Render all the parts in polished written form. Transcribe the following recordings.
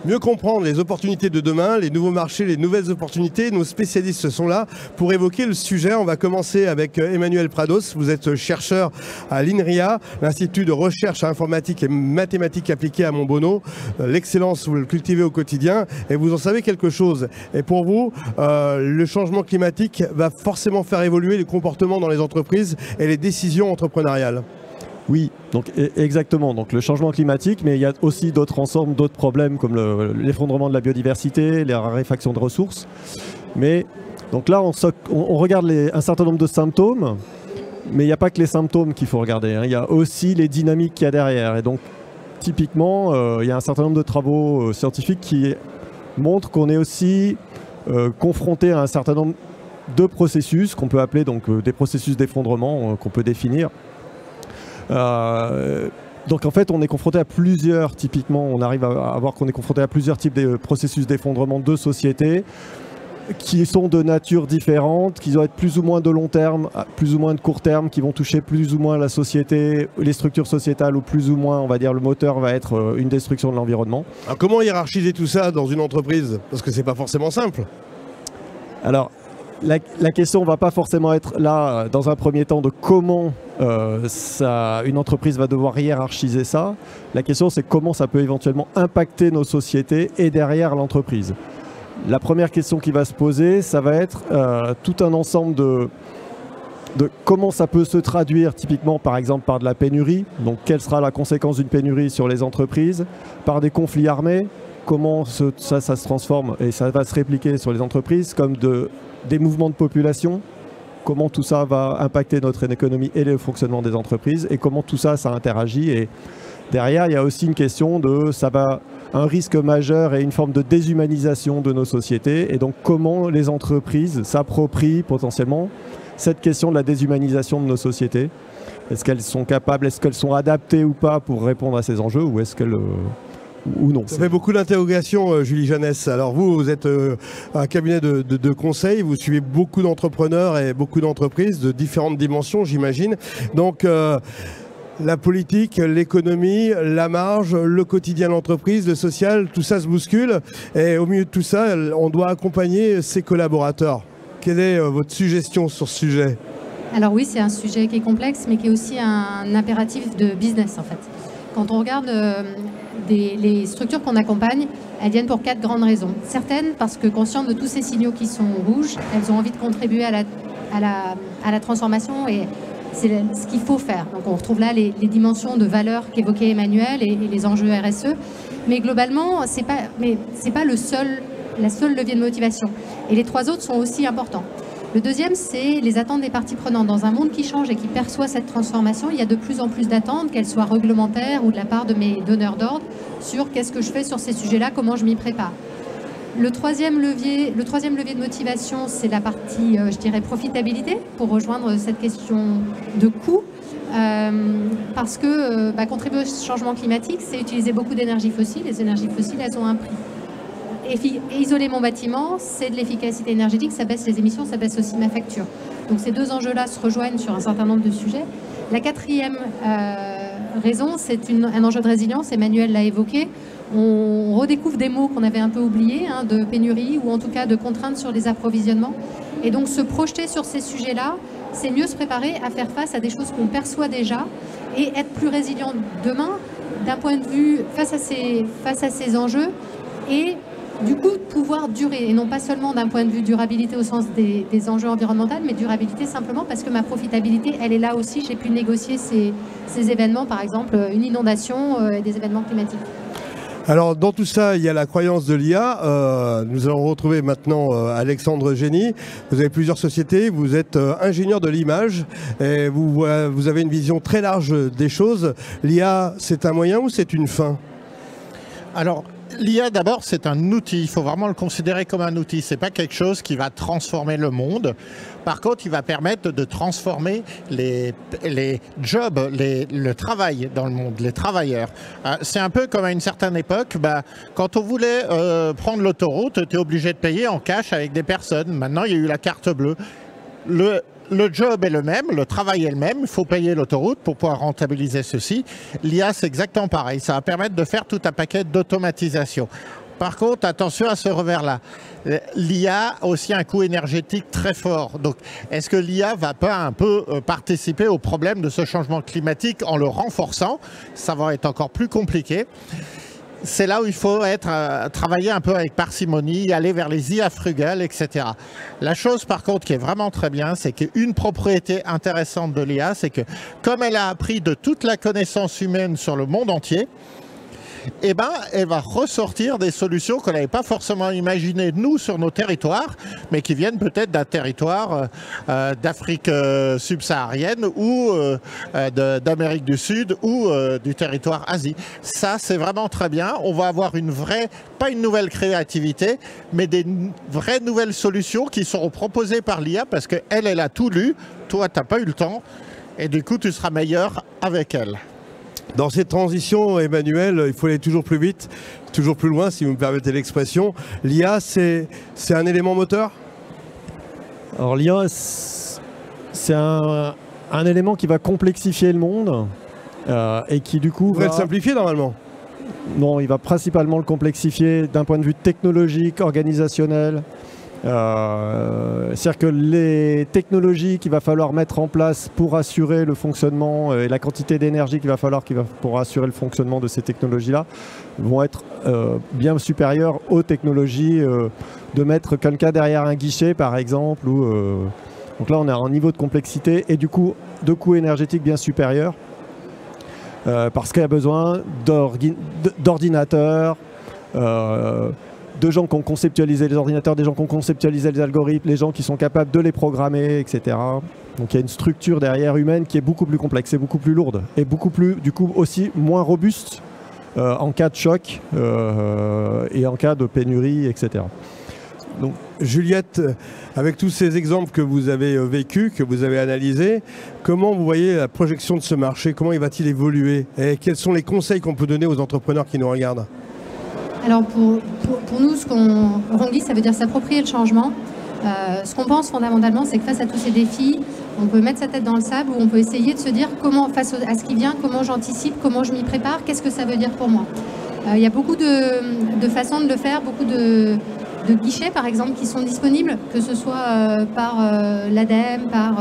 Mieux comprendre les opportunités de demain, les nouveaux marchés, les nouvelles opportunités. Nos spécialistes sont là pour évoquer le sujet. On va commencer avec Emmanuel Prados. Vous êtes chercheur à l'INRIA, l'Institut de recherche informatique et mathématiques appliquées à Montbonneau. L'excellence, vous le cultivez au quotidien et vous en savez quelque chose. Et pour vous, le changement climatique va forcément faire évoluer les comportements dans les entreprises et les décisions entrepreneuriales. Oui, donc exactement. Donc le changement climatique, mais il y a aussi d'autres ensembles, d'autres problèmes comme l'effondrement de la biodiversité, les raréfactions de ressources. Mais donc là, on regarde un certain nombre de symptômes, mais il n'y a pas que les symptômes qu'il faut regarder, hein. Il y a aussi les dynamiques qu'il y a derrière. Et donc typiquement, il y a un certain nombre de travaux scientifiques qui montrent qu'on est aussi confronté à un certain nombre de processus qu'on peut appeler donc des processus d'effondrement qu'on peut définir. Donc en fait on est confronté à plusieurs, typiquement on arrive à voir qu'on est confronté à plusieurs types de processus d'effondrement de sociétés qui sont de nature différente, qui vont être plus ou moins de long terme, plus ou moins de court terme, qui vont toucher plus ou moins la société, les structures sociétales, ou plus ou moins, on va dire, le moteur va être une destruction de l'environnement. Alors comment hiérarchiser tout ça dans une entreprise? Parce que c'est pas forcément simple. Alors la question ne va pas forcément être là, dans un premier temps, de comment une entreprise va devoir hiérarchiser ça. La question, c'est comment ça peut éventuellement impacter nos sociétés et derrière l'entreprise. La première question qui va se poser, ça va être tout un ensemble de comment ça peut se traduire, typiquement, par exemple, par de la pénurie. Donc, quelle sera la conséquence d'une pénurie sur les entreprises? Par des conflits armés, comment ça se transforme et ça va se répliquer sur les entreprises, comme des mouvements de population, comment tout ça va impacter notre économie et le fonctionnement des entreprises et comment tout ça, ça interagit. Et derrière, il y a aussi une question un risque majeur et une forme de déshumanisation de nos sociétés. Et donc, comment les entreprises s'approprient potentiellement cette question de la déshumanisation de nos sociétés. Est-ce qu'elles sont capables, est-ce qu'elles sont adaptées ou pas pour répondre à ces enjeux ou est-ce qu'elles... ou non. Ça fait beaucoup d'interrogations, Julie Jeannès. Alors vous êtes un cabinet de conseil, vous suivez beaucoup d'entrepreneurs et beaucoup d'entreprises de différentes dimensions, j'imagine. Donc la politique, l'économie, la marge, le quotidien de l'entreprise, le social, tout ça se bouscule. Et au milieu de tout ça, on doit accompagner ses collaborateurs. Quelle est votre suggestion sur ce sujet? Alors oui, c'est un sujet qui est complexe, mais qui est aussi un impératif de business en fait. Quand on regarde les structures qu'on accompagne, elles viennent pour 4 grandes raisons. Certaines, parce que conscientes de tous ces signaux qui sont rouges, elles ont envie de contribuer à la transformation et c'est ce qu'il faut faire. Donc on retrouve là les dimensions de valeur qu'évoquait Emmanuel et les enjeux RSE. Mais globalement, c'est pas la seule levier de motivation. Et les 3 autres sont aussi importants. Le deuxième, c'est les attentes des parties prenantes. Dans un monde qui change et qui perçoit cette transformation, il y a de plus en plus d'attentes, qu'elles soient réglementaires ou de la part de mes donneurs d'ordre, sur qu'est-ce que je fais sur ces sujets-là, comment je m'y prépare. Le troisième levier de motivation, c'est la partie, je dirais, profitabilité, pour rejoindre cette question de coût. Parce que contribuer au changement climatique, c'est utiliser beaucoup d'énergie fossile. Les énergies fossiles, elles ont un prix. Isoler mon bâtiment, c'est de l'efficacité énergétique, ça baisse les émissions, ça baisse aussi ma facture. Donc ces 2 enjeux-là se rejoignent sur un certain nombre de sujets. La 4e raison, c'est un enjeu de résilience, Emmanuel l'a évoqué. On redécouvre des mots qu'on avait un peu oubliés, hein, de pénurie ou en tout cas de contraintes sur les approvisionnements. Et donc se projeter sur ces sujets-là, c'est mieux se préparer à faire face à des choses qu'on perçoit déjà et être plus résilient demain d'un point de vue face à ces enjeux et du coup pouvoir durer, et non pas seulement d'un point de vue durabilité au sens des enjeux environnementaux, mais durabilité simplement parce que ma profitabilité, elle est là aussi. J'ai pu négocier ces événements, par exemple une inondation et des événements climatiques. Alors dans tout ça, il y a la croyance de l'IA. Nous allons retrouver maintenant Alexandre Génie. Vous avez plusieurs sociétés, vous êtes ingénieur de l'image et vous avez une vision très large des choses. L'IA, c'est un moyen ou c'est une fin? Alors, l'IA, d'abord, c'est un outil. Il faut vraiment le considérer comme un outil. Ce n'est pas quelque chose qui va transformer le monde. Par contre, il va permettre de transformer les jobs, le travail dans le monde, les travailleurs. C'est un peu comme à une certaine époque, quand on voulait prendre l'autoroute, tu es obligé de payer en cash avec des personnes. Maintenant, il y a eu la carte bleue. Le job est le même, le travail est le même, il faut payer l'autoroute pour pouvoir rentabiliser ceci. L'IA, c'est exactement pareil, ça va permettre de faire tout un paquet d'automatisation. Par contre, attention à ce revers-là. L'IA a aussi un coût énergétique très fort. Donc, est-ce que l'IA va pas un peu participer au problème de ce changement climatique en le renforçant? Ça va être encore plus compliqué. C'est là où il faut travailler un peu avec parcimonie, aller vers les IA frugales, etc. La chose par contre qui est vraiment très bien, c'est qu'une propriété intéressante de l'IA, c'est que comme elle a appris de toute la connaissance humaine sur le monde entier, eh ben, elle va ressortir des solutions qu'on n'avait pas forcément imaginées, nous, sur nos territoires, mais qui viennent peut-être d'un territoire d'Afrique subsaharienne ou d'Amérique du Sud ou du territoire Asie. Ça, c'est vraiment très bien. On va avoir une vraie, pas une nouvelle créativité, mais des vraies nouvelles solutions qui seront proposées par l'IA parce qu'elle, elle a tout lu. Toi, tu n'as pas eu le temps. Et du coup, tu seras meilleur avec elle. Dans cette transition, Emmanuel, il faut aller toujours plus vite, toujours plus loin, si vous me permettez l'expression. L'IA, c'est un élément moteur? Alors l'IA, c'est un élément qui va complexifier le monde et qui du coup va le simplifier normalement. Non, il va principalement le complexifier d'un point de vue technologique, organisationnel. C'est-à-dire que les technologies qu'il va falloir mettre en place pour assurer le fonctionnement et la quantité d'énergie qu'il va falloir pour assurer le fonctionnement de ces technologies-là vont être bien supérieures aux technologies de mettre quelqu'un derrière un guichet, par exemple. Donc là, on a un niveau de complexité et du coup, de coût énergétique bien supérieur parce qu'il y a besoin d'ordinateurs, de gens qui ont conceptualisé les ordinateurs, des gens qui ont conceptualisé les algorithmes, les gens qui sont capables de les programmer, etc. Donc il y a une structure derrière humaine qui est beaucoup plus complexe et beaucoup plus lourde et beaucoup plus, du coup, aussi moins robuste en cas de choc et en cas de pénurie, etc. Donc, Juliette, avec tous ces exemples que vous avez vécus, que vous avez analysés, comment vous voyez la projection de ce marché? Comment va-t-il évoluer? Et quels sont les conseils qu'on peut donner aux entrepreneurs qui nous regardent? Alors pour nous, Rongui, ça veut dire s'approprier le changement. Ce qu'on pense fondamentalement, c'est que face à tous ces défis, on peut mettre sa tête dans le sable ou on peut essayer de se dire comment, face à ce qui vient, comment j'anticipe, comment je m'y prépare, qu'est-ce que ça veut dire pour moi. Il y a beaucoup de façons de le faire, beaucoup de guichets par exemple qui sont disponibles, que ce soit par l'ADEME, par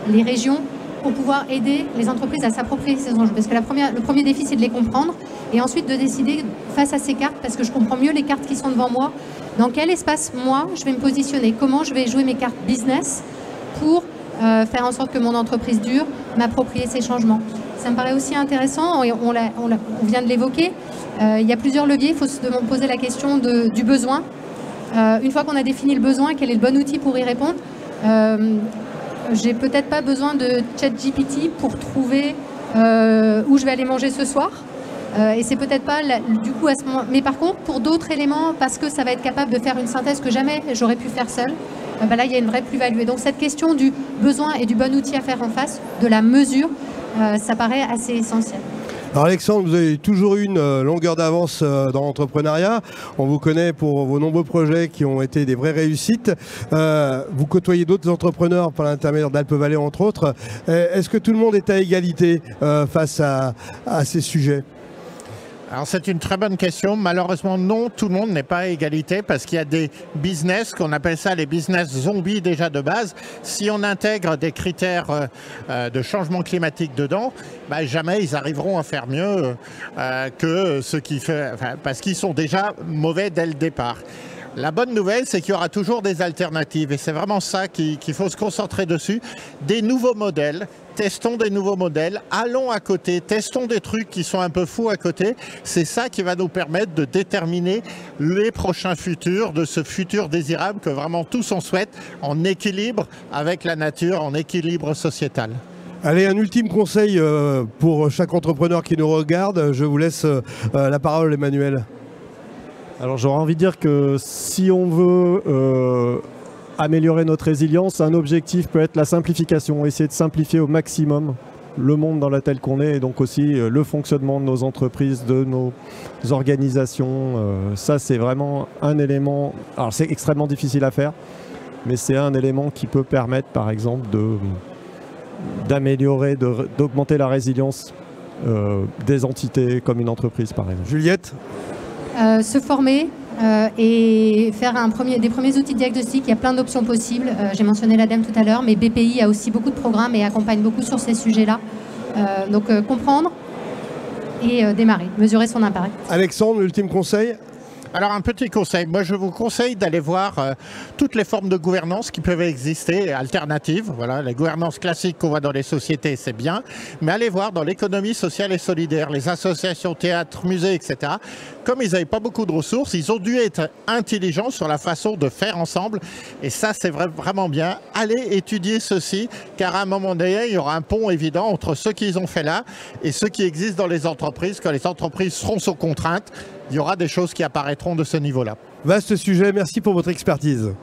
les régions, pour pouvoir aider les entreprises à s'approprier ces enjeux. Parce que le premier défi, c'est de les comprendre et ensuite de décider face à ces cartes, parce que je comprends mieux les cartes qui sont devant moi, dans quel espace, moi, je vais me positionner, comment je vais jouer mes cartes business pour faire en sorte que mon entreprise dure, m'approprier ces changements. Ça me paraît aussi intéressant, et on vient de l'évoquer, il y a plusieurs leviers, il faut se poser la question du besoin. Une fois qu'on a défini le besoin, quel est le bon outil pour y répondre? J'ai peut-être pas besoin de ChatGPT pour trouver où je vais aller manger ce soir. Et c'est peut-être pas du coup à ce moment. Mais par contre, pour d'autres éléments, parce que ça va être capable de faire une synthèse que jamais j'aurais pu faire seule, là il y a une vraie plus-value. Et donc cette question du besoin et du bon outil à faire en face, de la mesure, ça paraît assez essentiel. Alors Alexandre, vous avez toujours eu une longueur d'avance dans l'entrepreneuriat. On vous connaît pour vos nombreux projets qui ont été des vraies réussites. Vous côtoyez d'autres entrepreneurs par l'intermédiaire d'Alpe Vallée entre autres. Est-ce que tout le monde est à égalité face à ces sujets? Alors c'est une très bonne question. Malheureusement non, tout le monde n'est pas à égalité parce qu'il y a des business, qu'on appelle ça les business zombies déjà de base. Si on intègre des critères de changement climatique dedans, jamais ils arriveront à faire mieux que ceux qui font, parce qu'ils sont déjà mauvais dès le départ. La bonne nouvelle, c'est qu'il y aura toujours des alternatives et c'est vraiment ça qu'il faut se concentrer dessus. Des nouveaux modèles, testons des nouveaux modèles, allons à côté, testons des trucs qui sont un peu fous à côté. C'est ça qui va nous permettre de déterminer les prochains futurs, de ce futur désirable que vraiment tous on souhaite, en équilibre avec la nature, en équilibre sociétal. Allez, un ultime conseil pour chaque entrepreneur qui nous regarde. Je vous laisse la parole, Emmanuel. Alors j'aurais envie de dire que si on veut améliorer notre résilience, un objectif peut être la simplification, essayer de simplifier au maximum le monde dans lequel qu'on est et donc aussi le fonctionnement de nos entreprises, de nos organisations. Ça c'est vraiment un élément, alors c'est extrêmement difficile à faire, mais c'est un élément qui peut permettre par exemple d'améliorer, d'augmenter la résilience des entités comme une entreprise par exemple. Juliette? Se former, et faire des premiers outils de diagnostic. Il y a plein d'options possibles. J'ai mentionné l'ADEME tout à l'heure, mais BPI a aussi beaucoup de programmes et accompagne beaucoup sur ces sujets-là. Donc comprendre et démarrer, mesurer son impact. Alexandre, l'ultime conseil? Alors un petit conseil, moi je vous conseille d'aller voir toutes les formes de gouvernance qui peuvent exister, alternatives. Voilà, les gouvernances classiques qu'on voit dans les sociétés, c'est bien, mais allez voir dans l'économie sociale et solidaire, les associations, théâtres, musées, etc. Comme ils n'avaient pas beaucoup de ressources, ils ont dû être intelligents sur la façon de faire ensemble, et ça c'est vraiment bien. Allez étudier ceci, car à un moment donné, il y aura un pont évident entre ce qu'ils ont fait là et ce qui existe dans les entreprises. Quand les entreprises seront sous contrainte, il y aura des choses qui apparaîtront de ce niveau-là. Vaste sujet, merci pour votre expertise.